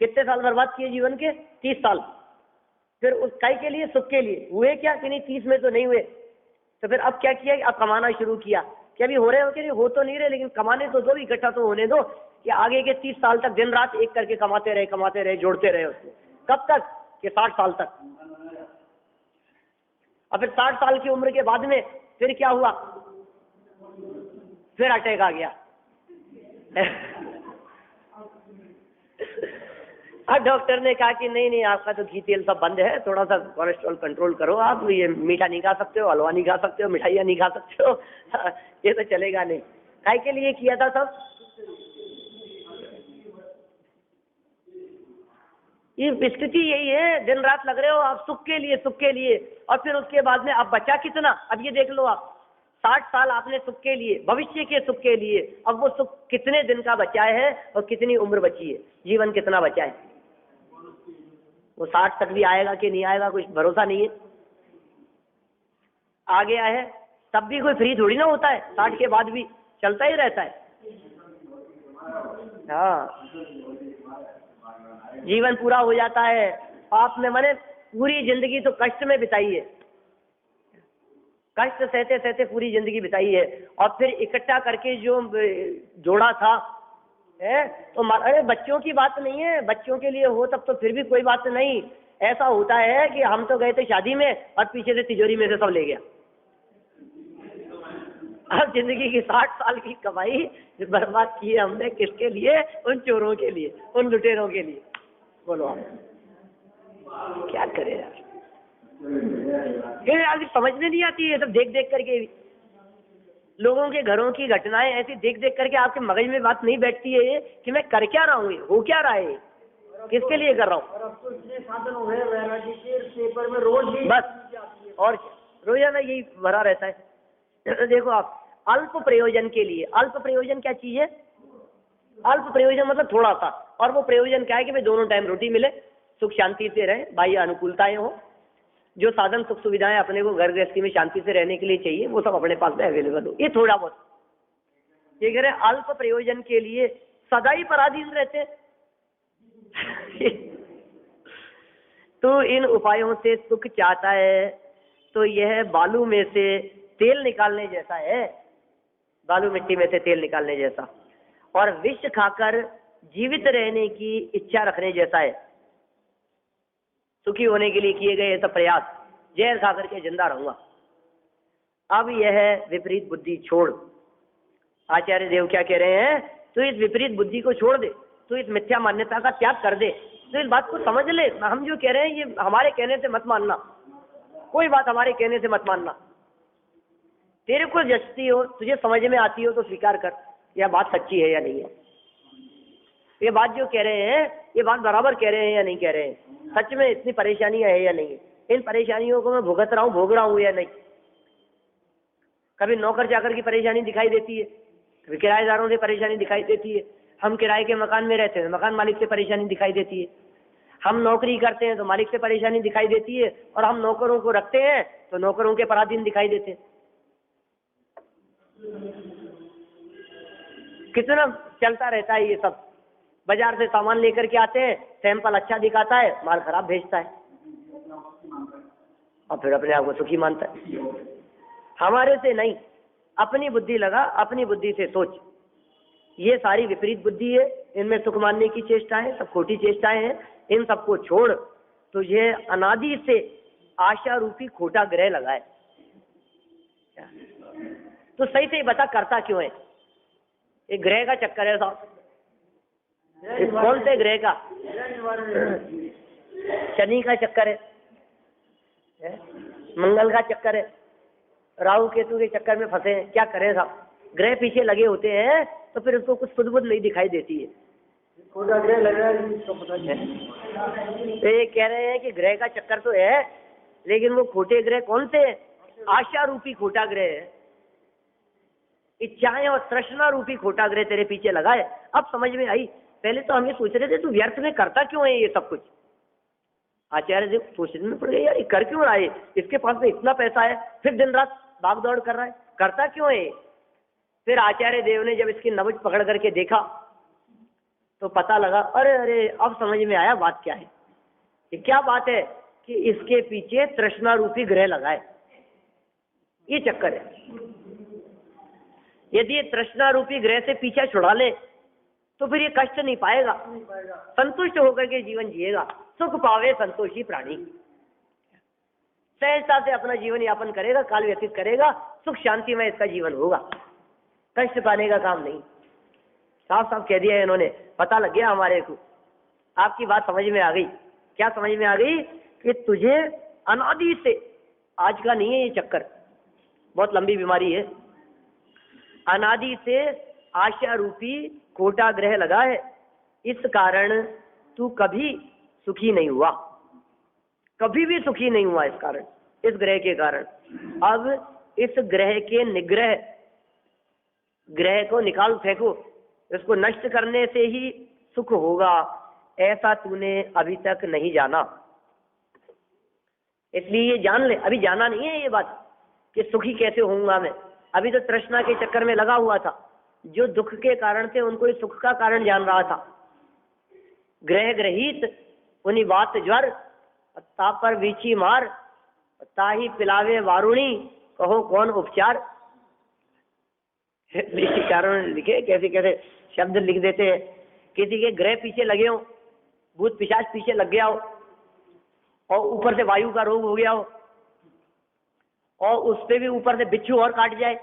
कितने साल बर्बाद किए जीवन के? 30 साल। फिर उस काय के लिए? सुख के लिए। हुए क्या कि नहीं? 30 में तो नहीं हुए। तो फिर अब क्या किया कि अब कमाना शुरू किया कि अभी हो रहे हो कि नहीं? हो तो नहीं रहे, लेकिन कमाने तो दो, इकट्ठा तो होने दो कि आगे के 30 साल तक दिन रात एक करके कमाते रहे, जोड़ते रहे उसमें। कब तक? कि 60 साल तक। और फिर 60 साल की उम्र के बाद में फिर क्या हुआ? फिर अटैक आ गया। अब डॉक्टर ने कहा कि नहीं, आपका तो घी तेल सब बंद है, थोड़ा सा कोलेस्ट्रॉल कंट्रोल करो, आप ये मीठा नहीं खा सकते हो, हलवा नहीं खा सकते हो, मिठाइयाँ नहीं खा सकते हो, ये तो चलेगा नहीं। काय के लिए किया था सब? ये स्थिति यही है, दिन रात लग रहे हो आप सुख के लिए। और फिर उसके बाद में अब बचा कितना? अब ये देख लो आप, 60 साल आपने सुख के लिए, भविष्य के सुख के लिए, अब वो सुख कितने दिन का बचा है और कितनी उम्र बची है, जीवन कितना बचा है? वो 60 तक भी आएगा कि नहीं आएगा, कुछ भरोसा नहीं है। आ गया है तब भी कोई फ्री थोड़ी ना होता है, 60 के बाद भी चलता ही रहता है। हाँ, जीवन पूरा हो जाता है। आपने माने पूरी जिंदगी तो कष्ट में बिताई है, कष्ट सहते सहते पूरी जिंदगी बिताई है, और फिर इकट्ठा करके जो जोड़ा था है, तो अरे बच्चों की बात नहीं है, बच्चों के लिए हो तब तो फिर भी कोई बात नहीं। ऐसा होता है कि हम तो गए थे शादी में और पीछे से तिजोरी में से सब ले गया। अब जिंदगी की 60 साल की कमाई बर्बाद की है हमने, किसके लिए? उन चोरों के लिए, उन लुटेरों के लिए। बोलो आप क्या करें यार? फिर समझ में नहीं आती है सब देख देख करके भी। लोगों के घरों की घटनाएं ऐसी देख देख करके आपके मगज में बात नहीं बैठती है कि मैं कर क्या रहा हूँ, हो क्या रहा है, किसके लिए कर रहा हूँ। और अब तो इतने साधन हो गए वैरायटी के, पेपर में रोज भी बस और रोजाना यही भरा रहता है। देखो आप, अल्प प्रयोजन के लिए, अल्प प्रयोजन क्या चीज है? अल्प प्रयोजन मतलब थोड़ा सा, और वो प्रयोजन क्या है कि भाई दोनों टाइम रोटी मिले, सुख शांति से रहे, बाह्य अनुकूलताएं हो, जो साधन सुख सुविधाएं अपने को घर गृहस्थी में शांति से रहने के लिए चाहिए वो सब अपने पास में अवेलेबल हो। ये थोड़ा बहुत ये कह रहे अल्प प्रयोजन के लिए सदा ही पराधीन रहते। तो इन उपायों से सुख चाहता है तो यह बालू में से तेल निकालने जैसा है, बालू मिट्टी में से तेल निकालने जैसा, और विष खाकर जीवित रहने की इच्छा रखने जैसा है। सुखी होने के लिए किए गए सब प्रयास, जहर खा करके जिंदा रहूंगा। अब यह विपरीत बुद्धि छोड़। आचार्य देव क्या कह रहे हैं? तो इस विपरीत बुद्धि को छोड़ दे, तो इस मिथ्या मान्यता का त्याग कर दे, तो इस बात को समझ ले। हम जो कह रहे हैं ये हमारे कहने से मत मानना, कोई बात हमारे कहने से मत मानना। तेरे को जचती हो, तुझे समझ में आती हो तो स्वीकार कर, यह बात सच्ची है या नहीं है। ये बात जो कह रहे हैं ये बात बराबर कह रहे हैं या नहीं कह रहे हैं, सच में इतनी परेशानियां है या नहीं, इन परेशानियों को मैं भुगत रहा हूँ, भोग रहा हूँ या नहीं। कभी नौकर चाकर की परेशानी दिखाई देती है, कभी किराएदारों से परेशानी दिखाई देती है, हम किराए के मकान में रहते हैं मकान मालिक से परेशानी दिखाई देती है, हम नौकरी करते हैं तो मालिक से परेशानी दिखाई देती है, और हम नौकरों को रखते हैं तो नौकरों के पराधीन दिखाई देते हैं। कितना चलता रहता है ये सब। बाजार से सामान लेकर के आते हैं, सैंपल अच्छा दिखाता है, माल खराब भेजता है, और फिर अपने आप को सुखी मानता है। हमारे से नहीं, अपनी बुद्धि लगा, अपनी बुद्धि से सोच। ये सारी विपरीत बुद्धि है, इनमें सुख मानने की चेष्टाएं सब खोटी चेष्टाएं हैं। इन सबको छोड़, तो ये अनादि से आशा रूपी खोटा ग्रह लगा है। तो सही से बता करता क्यों है? एक ग्रह का चक्कर है साहब। कौन से ग्रह का? शनि का चक्कर है, मंगल का चक्कर है, राहु केतु के चक्कर में फंसे हैं। क्या करें साहब, ग्रह पीछे लगे होते हैं तो फिर उसको कुछ खुद बुद नहीं दिखाई देती है। ग्रह लगा इसको पता नहीं। तो ये कह रहे हैं कि ग्रह का चक्कर तो है, लेकिन वो खोटे ग्रह कौन से? आशा रूपी खोटा ग्रह है, इच्छाएं और तृष्णा रूपी खोटा ग्रह तेरे पीछे लगा है। अब समझ में आई। पहले तो हम ये सोच रहे थे तू व्यर्थ में करता क्यों है ये सब कुछ। आचार्य देव सोचने में पड़ गए, यार ये कर क्यों रहा है, इसके पास में इतना पैसा है, फिर दिन रात भाग दौड़ कर रहा है, करता क्यों है। फिर आचार्य देव ने जब इसकी नब्ज पकड़ करके देखा तो पता लगा, अरे अरे अब समझ में आया बात क्या है। ये क्या बात है कि इसके पीछे तृष्णा रूपी ग्रह लगा है, ये चक्कर है। यदि ये तृष्णा रूपी ग्रह से पीछा छुड़ा ले तो फिर ये कष्ट नहीं पाएगा, संतुष्ट होकर के जीवन जिएगा। सुख पावे संतोषी प्राणी, सहजता से अपना जीवन यापन करेगा, काल व्यतीत करेगा, सुख शांति में इसका जीवन होगा, कष्ट पाने का काम नहीं। साफ साफ कह दिया है इन्होंने, पता लग गया हमारे को। आपकी बात समझ में आ गई। क्या समझ में आ गई? कि तुझे अनादि से, आज का नहीं है ये चक्कर, बहुत लंबी बीमारी है। अनादि से आशा रूपी कोटा ग्रह लगा है, इस कारण तू कभी सुखी नहीं हुआ, कभी भी सुखी नहीं हुआ इस कारण, इस ग्रह के कारण। अब इस ग्रह के निग्रह, ग्रह को निकाल फेंको, इसको नष्ट करने से ही सुख होगा, ऐसा तूने अभी तक नहीं जाना। इसलिए ये जान ले, अभी जाना नहीं है ये बात कि सुखी कैसे होऊंगा मैं। अभी तो तृष्णा के चक्कर में लगा हुआ था। जो दुख के कारण थे उनको ही सुख का कारण जान रहा था। ग्रह ग्रहित उन्हीं बात ज्वर, तापर वीची मार, ताही पिलावे वारुणी, कहो कौन उपचार। कारण लिखे, कैसे कैसे शब्द लिख देते हैं। किसी के ग्रह पीछे लगे हो, भूत पिशाच पीछे लग गया हो, और ऊपर से वायु का रोग हो गया हो, और उस पे भी ऊपर से बिच्छू और काट जाए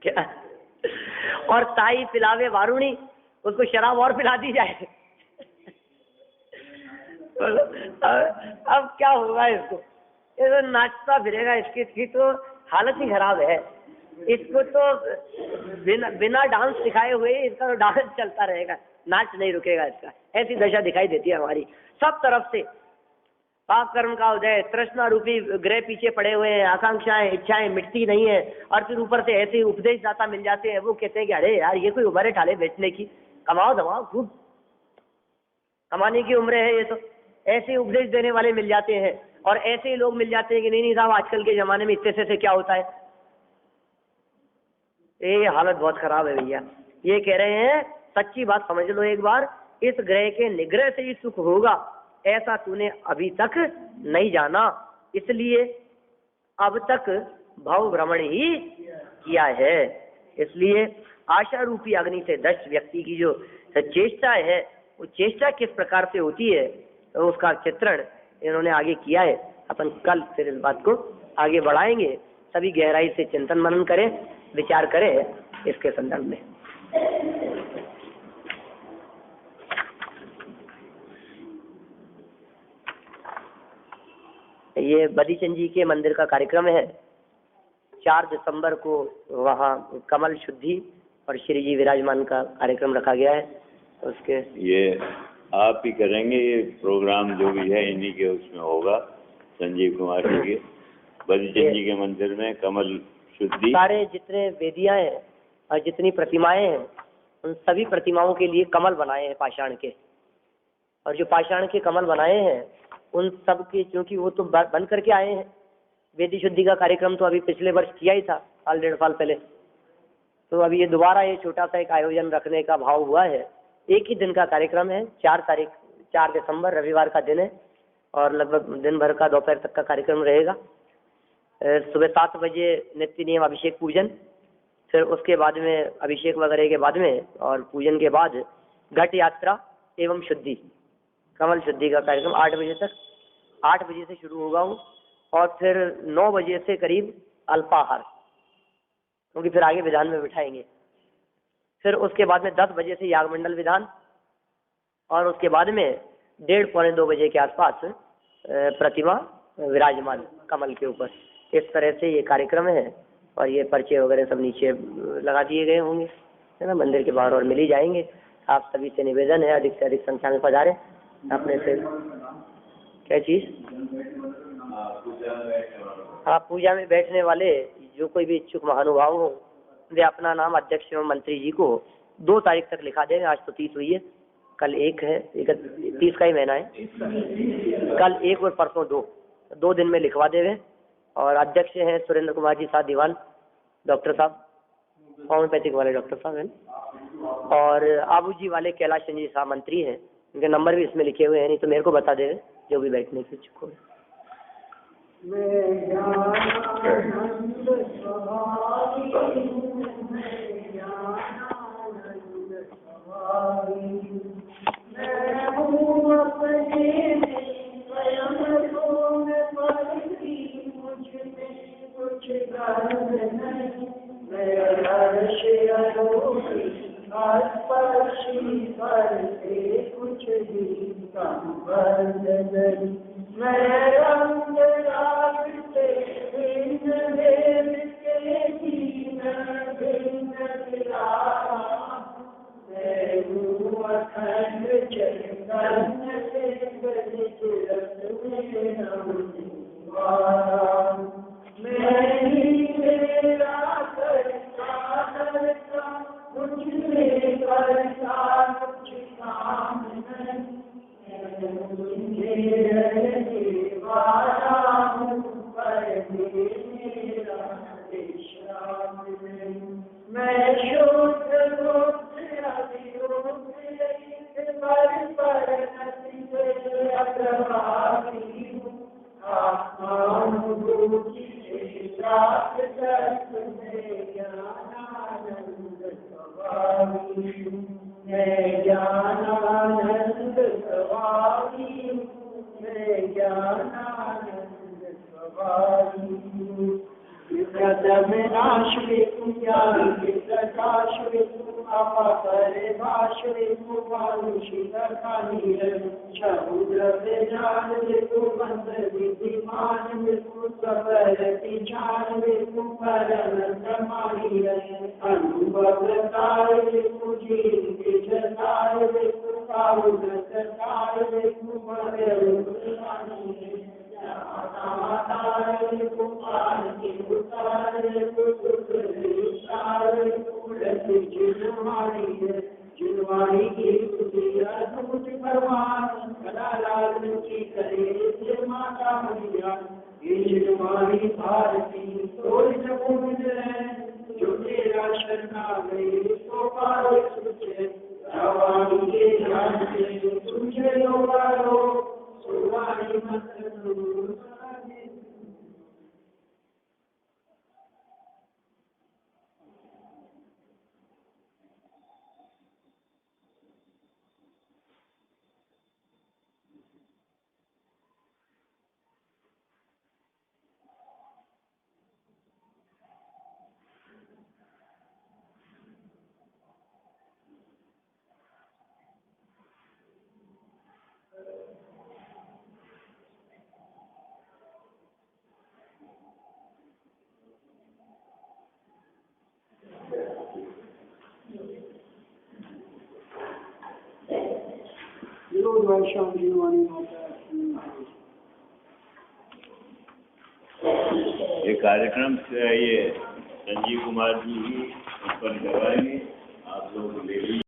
क्या, और ताई पिलावे वारुणी, उसको शराब और पिला दी जाए अब क्या होगा इसको? ये तो नाचता फिरेगा, इसकी तो हालत ही खराब है। इसको तो बिना डांस सिखाए हुए इसका तो डांस चलता रहेगा, नाच नहीं रुकेगा इसका। ऐसी दशा दिखाई देती है हमारी सब तरफ से। पाप कर्म का उदय, तृष्णा रूपी ग्रह पीछे पड़े हुए हैं, आकांक्षाएं इच्छाएं मिटती नहीं है, और फिर ऊपर से ऐसे उपदेशदाता मिल जाते हैं, वो कहते हैं कि अरे यार ये कोई उम्र है ठाले बेचने की, कमाओ दमाओ, खूब कमाने की उम्र है ये तो। ऐसे उपदेश देने वाले मिल जाते हैं, और ऐसे ही लोग मिल जाते हैं कि नहीं साहब आजकल के जमाने में इतने से क्या होता है। ये हालत बहुत खराब है भैया। ये कह रहे हैं सच्ची बात समझ लो एक बार, इस ग्रह के निग्रह से ही सुख होगा, ऐसा तूने अभी तक नहीं जाना, इसलिए अब तक भव भ्रमण ही किया है। इसलिए आशा रूपी अग्नि से दष्ट व्यक्ति की जो चेष्टा है, वो चेष्टा किस प्रकार से होती है, तो उसका चित्रण इन्होंने आगे किया है। अपन कल फिर इस बात को आगे बढ़ाएंगे। सभी गहराई से चिंतन मनन करें, विचार करें इसके संदर्भ में। ये बदीचंद जी के मंदिर का कार्यक्रम है। 4 दिसंबर को वहाँ कमल शुद्धि और श्री जी विराजमान का कार्यक्रम रखा गया है। उसके ये आप ही करेंगे, ये प्रोग्राम जो भी है इन्हीं के उसमें होगा, संजीव कुमार जी के बदीचंद जी के मंदिर में कमल शुद्धि। सारे जितने वेदियां हैं और जितनी प्रतिमाएं हैं, उन सभी प्रतिमाओं के लिए कमल बनाए हैं पाषाण के, और जो पाषाण के कमल बनाए हैं उन सब के, क्योंकि वो तो बन करके आए हैं। वेदी शुद्धि का कार्यक्रम तो अभी पिछले वर्ष किया ही था, साल 1.5 साल पहले, तो अभी ये दोबारा ये छोटा सा एक आयोजन रखने का भाव हुआ है। एक ही दिन का कार्यक्रम है, 4 दिसंबर रविवार का दिन है, और लगभग दिन भर का दोपहर तक का कार्यक्रम रहेगा। सुबह 7 बजे नित्य नियम अभिषेक पूजन, फिर उसके बाद में अभिषेक वगैरह के बाद में और पूजन के बाद घट यात्रा एवं शुद्धि, कमल शुद्धि का कार्यक्रम 8 बजे तक, 8 बजे से शुरू होगा वो, और फिर 9 बजे से करीब अल्पाहार, क्योंकि फिर आगे विधान में बिठाएंगे। फिर उसके बाद में 10 बजे से यागमंडल विधान, और उसके बाद में 1:30 पौने 2 बजे के आसपास प्रतिमा विराजमान कमल के ऊपर। इस तरह से ये कार्यक्रम है, और ये पर्चे वगैरह सब नीचे लगा दिए गए होंगे, है ना, मंदिर के बाहर, और मिल ही जाएंगे। आप सभी से निवेदन है अधिक से अधिक संख्या में पधारें। अपने से क्या चीज, हाँ, पूजा में बैठने वाले जो कोई भी इच्छुक महानुभाव हो, वे अपना नाम अध्यक्ष एवं मंत्री जी को 2 तारीख तक लिखा देंगे। आज तो 30 हुई है, कल 1 है, 30 का ही महीना है, कल 1 और परसों 2 दिन में लिखवा देवे। और अध्यक्ष हैं सुरेंद्र कुमार जी साहब दीवान, डॉक्टर साहब, होम्योपैथिक वाले डॉक्टर साहब हैं। और आबूजी वाले कैलाश चंद्र जी साहब मंत्री हैं, उनके नंबर भी इसमें लिखे हुए हैं, नहीं तो मेरे को बता दे जो भी बैठने के इच्छुक हो। ये कार्यक्रम से ये संजीव कुमार जी ही संपन्न करवाएंगे, आप लोग ले लीजिए।